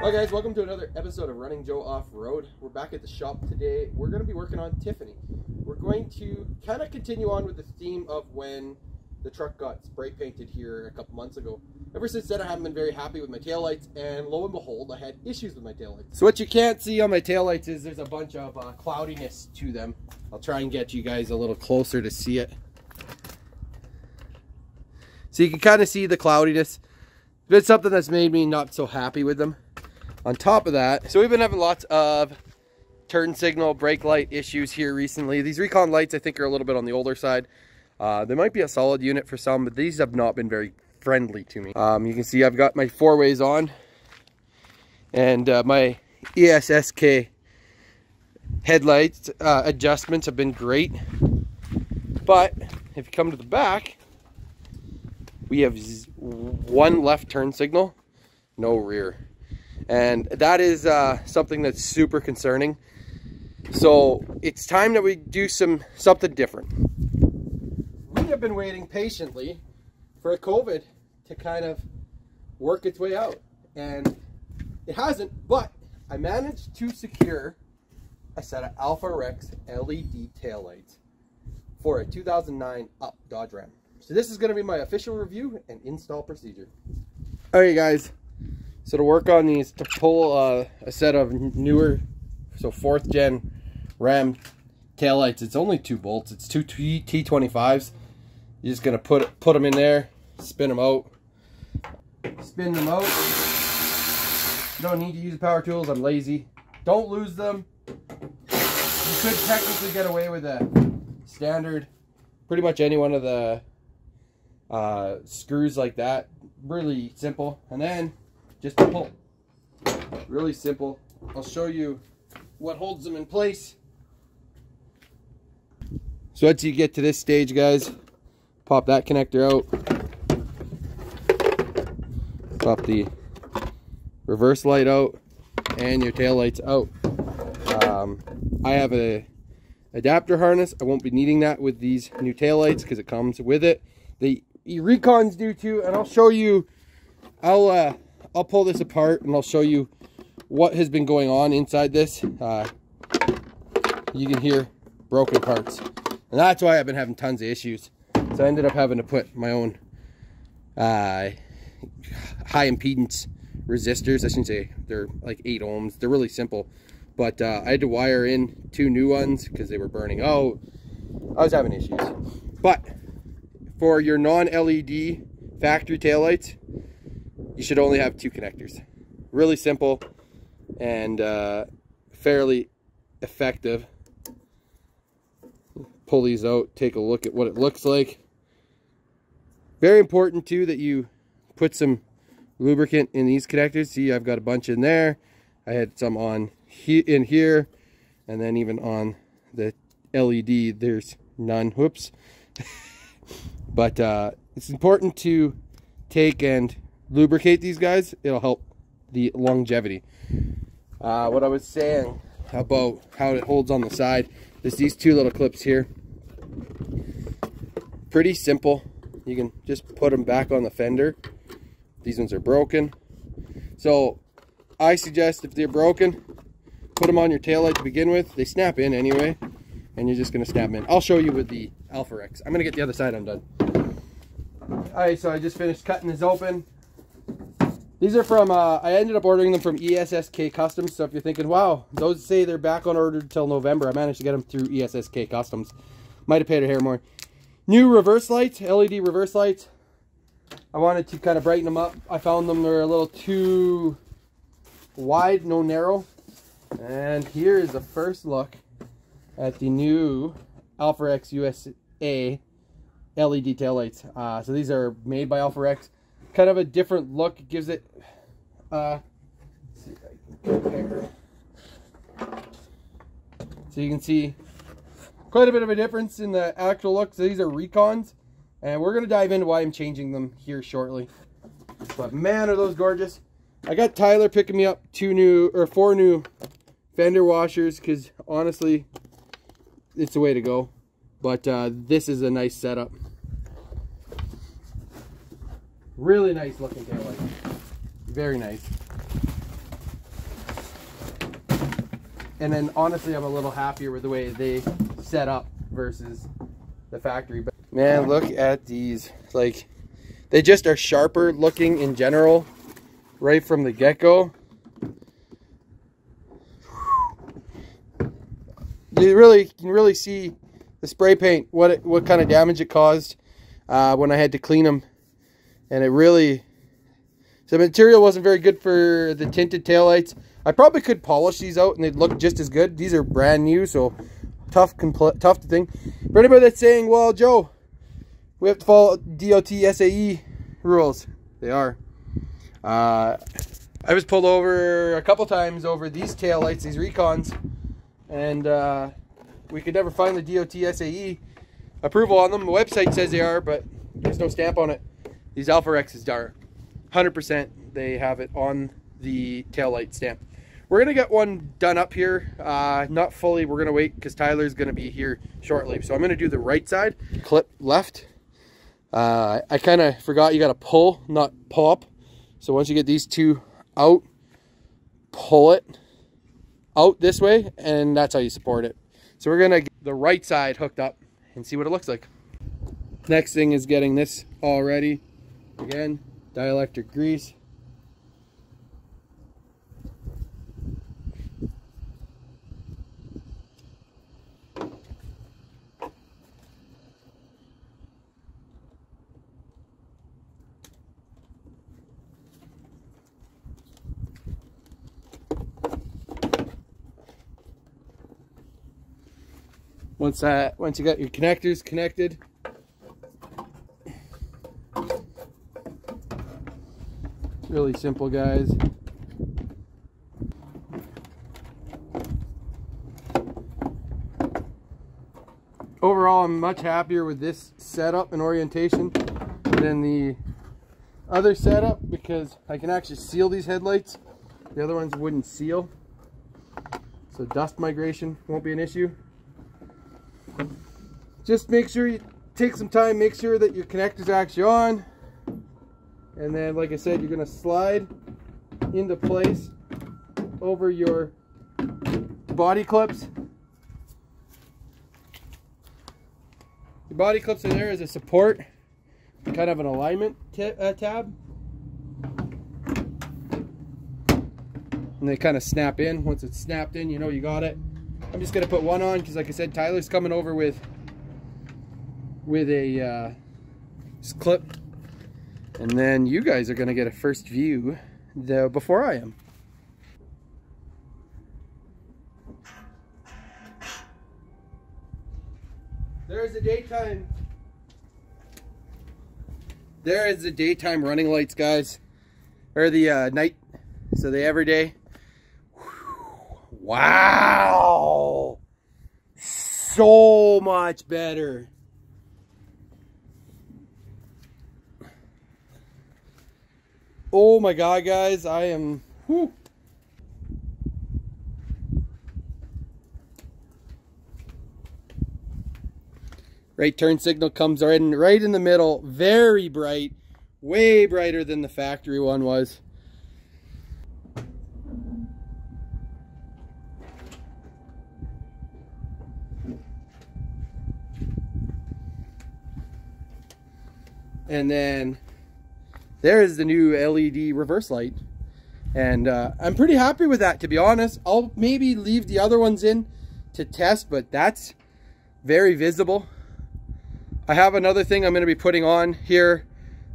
Hi guys, welcome to another episode of Running Joe Off-Road. We're back at the shop today. We're going to be working on Tiffany. We're going to kind of continue on with the theme of when the truck got spray painted here a couple months ago. Ever since then I haven't been very happy with my taillights, and lo and behold I had issues with my taillights. So what you can't see on my taillights is there's a bunch of cloudiness to them. I'll try and get you guys a little closer to see it. So you can kind of see the cloudiness. It's something that's made me not so happy with them. On top of that, so we've been having lots of turn signal, brake light issues here recently. These Recon lights I think are a little bit on the older side. They might be a solid unit for some, but these have not been very friendly to me. You can see I've got my 4-ways on, and my ESSK headlights adjustments have been great. But if you come to the back, we have one left turn signal, no rear. And that is something that's super concerning. So it's time that we do something different. We have been waiting patiently for COVID to kind of work its way out. And it hasn't, but I managed to secure a set of AlphaRex LED taillights for a 2009 Up Dodge Ram. So this is going to be my official review and install procedure. Alright guys. So to work on these, to pull a set of newer, so 4th gen Ram taillights, it's only 2 bolts. It's 2 T25s. You're just gonna put them in there, spin them out. Spin them out. You don't need to use power tools. I'm lazy. Don't lose them. You could technically get away with a standard, pretty much any one of the screws like that. Really simple. And then just pull. Really simple. I'll show you what holds them in place. So once you get to this stage, guys, pop that connector out. Pop the reverse light out and your tail lights out. I have a adapter harness. I won't be needing that with these new tail lights because it comes with it. The Recons do too, and I'll show you. I'll pull this apart and I'll show you what has been going on inside this. You can hear broken parts, and that's why I've been having tons of issues. So I ended up having to put my own high impedance resistors. I shouldn't say they're like 8 ohms. They're really simple, but I had to wire in 2 new ones because they were burning out. I was having issues. But for your non-LED factory taillights, you should only have 2 connectors. Really simple and fairly effective. Pull these out, take a look at what it looks like. Very important too that you put some lubricant in these connectors. See, I've got a bunch in there. I had some on in here, and then even on the LED there's none. Whoops. But it's important to take and lubricate these guys. It'll help the longevity. What I was saying about how it holds on the side is these 2 little clips here. Pretty simple. You can just put them back on the fender. These ones are broken, so I suggest if they're broken, put them on your taillight to begin with. They snap in anyway, and you're just going to snap them in. I'll show you with the AlphaRex. I'm going to get the other side undone. Alright, so I just finished cutting this open. These are from, I ended up ordering them from ESSK Customs. So if you're thinking, wow, those say they're back on order until November, I managed to get them through ESSK Customs. Might have paid a hair more. New reverse lights, LED reverse lights. I wanted to kind of brighten them up. I found them were a little too wide, no narrow. And here is the first look at the new AlphaRex USA LED taillights. So these are made by AlphaRex. Kind of a different look. It gives it let's see if I can compare. So you can see quite a bit of a difference in the actual look. So these are Recons, and we're going to dive into why I'm changing them here shortly. But man, are those gorgeous. I got Tyler picking me up 4 new fender washers because honestly it's the way to go. But this is a nice setup. Really nice looking taillight. Very nice. And then honestly, I'm a little happier with the way they set up versus the factory. But man, look at these. Like, they just are sharper looking in general right from the get-go. You can really see the spray paint, what kind of damage it caused when I had to clean them. And it really, so the material wasn't very good for the tinted taillights. I probably could polish these out and they'd look just as good. These are brand new, so tough to think. For anybody that's saying, well, Joe, we have to follow DOT SAE rules. They are. I was pulled over a couple times over these taillights, these Recons, and we could never find the DOT SAE approval on them. The website says they are, but there's no stamp on it. These AlphaRexes are 100%. They have it on the taillight stamp. We're going to get one done up here. Not fully. We're going to wait because Tyler's going to be here shortly. So I'm going to do the right side. Clip left. I kind of forgot you got to pull, not pull up. So once you get these two out, pull it out this way, and that's how you support it. So we're going to get the right side hooked up and see what it looks like. Next thing is getting this all ready. Again, dielectric grease. Once you got your connectors connected, really simple, guys. Overall, I'm much happier with this setup and orientation than the other setup because I can actually seal these headlights. The other ones wouldn't seal, so dust migration won't be an issue. Just make sure you take some time, make sure that your connector's actually on. And then, like I said, you're going to slide into place over your body clips. Your body clips are there as a support, kind of an alignment tab. And they kind of snap in. Once it's snapped in, you know you got it. I'm just going to put one on because, like I said, Tyler's coming over with a clip, and then you guys are going to get a first view before I am. There's the daytime. There is the daytime running lights, guys, or the night. So the everyday. Wow, so much better. Oh my god, guys, I am whew. Right turn signal comes right in the middle, very bright, way brighter than the factory one was. And then there's the new LED reverse light, and I'm pretty happy with that, to be honest. I'll maybe leave the other ones in to test, but that's very visible. I have another thing I'm going to be putting on here.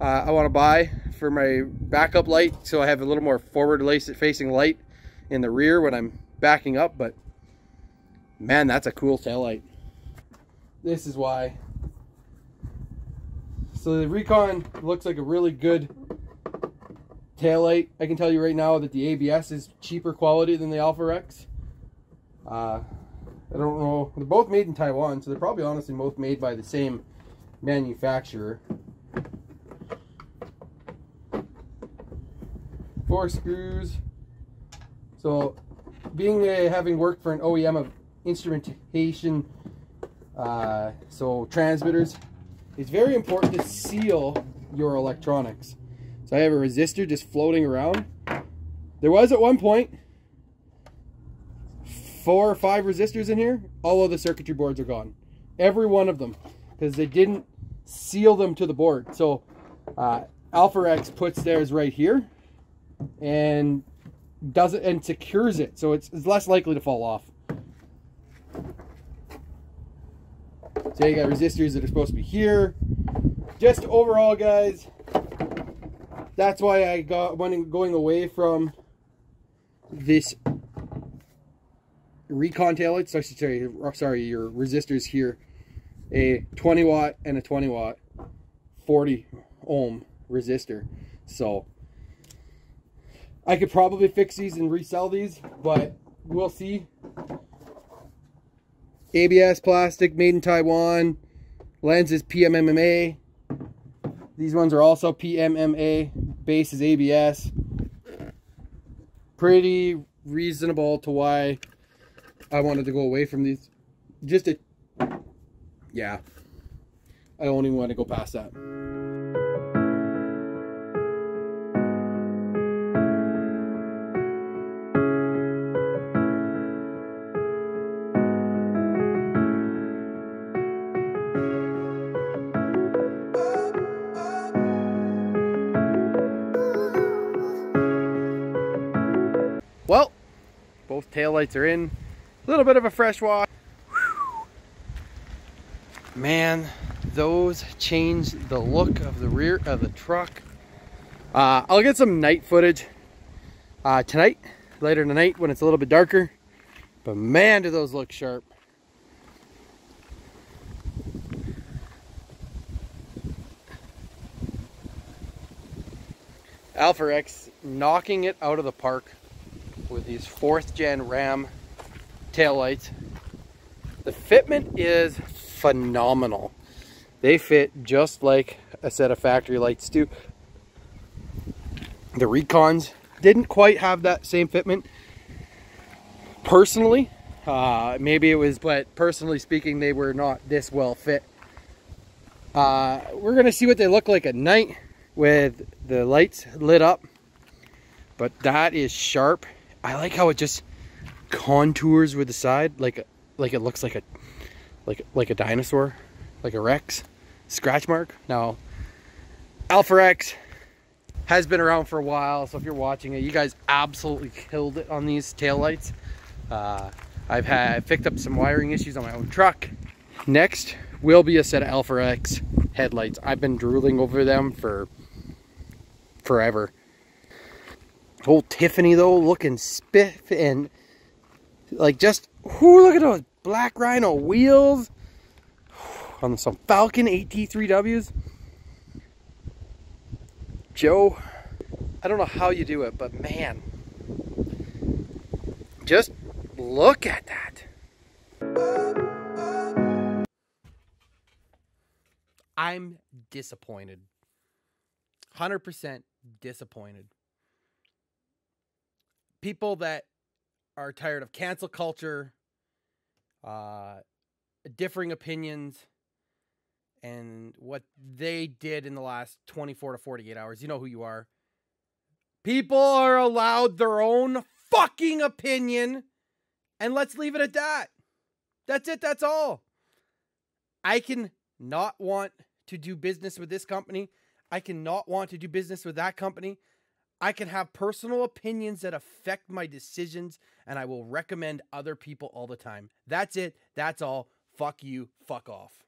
I want to buy for my backup light, so I have a little more forward facing light in the rear when I'm backing up. But man, that's a cool tail light. This is why. So the Recon looks like a really good taillight. I can tell you right now that the ABS is cheaper quality than the AlphaRex. I don't know. They're both made in Taiwan, so they're probably honestly both made by the same manufacturer. 4 screws. So being having worked for an OEM of instrumentation, so transmitters, it's very important to seal your electronics. So I have a resistor just floating around. There was at one point 4 or 5 resistors in here. All of the circuitry boards are gone. Every one of them. Because they didn't seal them to the board. So AlphaRex puts theirs right here and does it and secures it, so it's less likely to fall off. So you got resistors that are supposed to be here. Just overall, guys, that's why I going away from this recon taillights. Sorry, your resistors here. A 20 watt and a 20 watt 40 ohm resistor. So I could probably fix these and resell these, but we'll see. ABS plastic, made in Taiwan. Lens is PMMA. These ones are also PMMA. Base is ABS. Pretty reasonable to why I wanted to go away from these. Yeah, I don't even want to go past that. Well, both taillights are in. A little bit of a fresh wash. Man, those change the look of the rear of the truck. I'll get some night footage tonight, later tonight when it's a little bit darker. But man, do those look sharp. AlphaRex knocking it out of the park with these 4th gen Ram taillights. The fitment is phenomenal. They fit just like a set of factory lights do. The Recons didn't quite have that same fitment. Personally, maybe it was, but personally speaking, they were not this well fit. We're gonna see what they look like at night with the lights lit up, but that is sharp. I like how it just contours with the side, like it looks like a dinosaur, like a Rex scratch mark. Now, AlphaRex has been around for a while, so if you're watching it, you guys absolutely killed it on these taillights. I've picked up some wiring issues on my own truck. Next will be a set of AlphaRex headlights. I've been drooling over them for forever. Old Tiffany though, looking spiff and like just, whoo, look at those black Rhino wheels on some Falcon AT3Ws. Joe, I don't know how you do it, but man, just look at that. I'm disappointed. 100% disappointed. People that are tired of cancel culture, differing opinions, and what they did in the last 24 to 48 hours. You know who you are. People are allowed their own fucking opinion, and let's leave it at that. That's it. That's all. I can not want to do business with this company. I cannot want to do business with that company. I can have personal opinions that affect my decisions, and I will recommend other people all the time. That's it. That's all. Fuck you. Fuck off.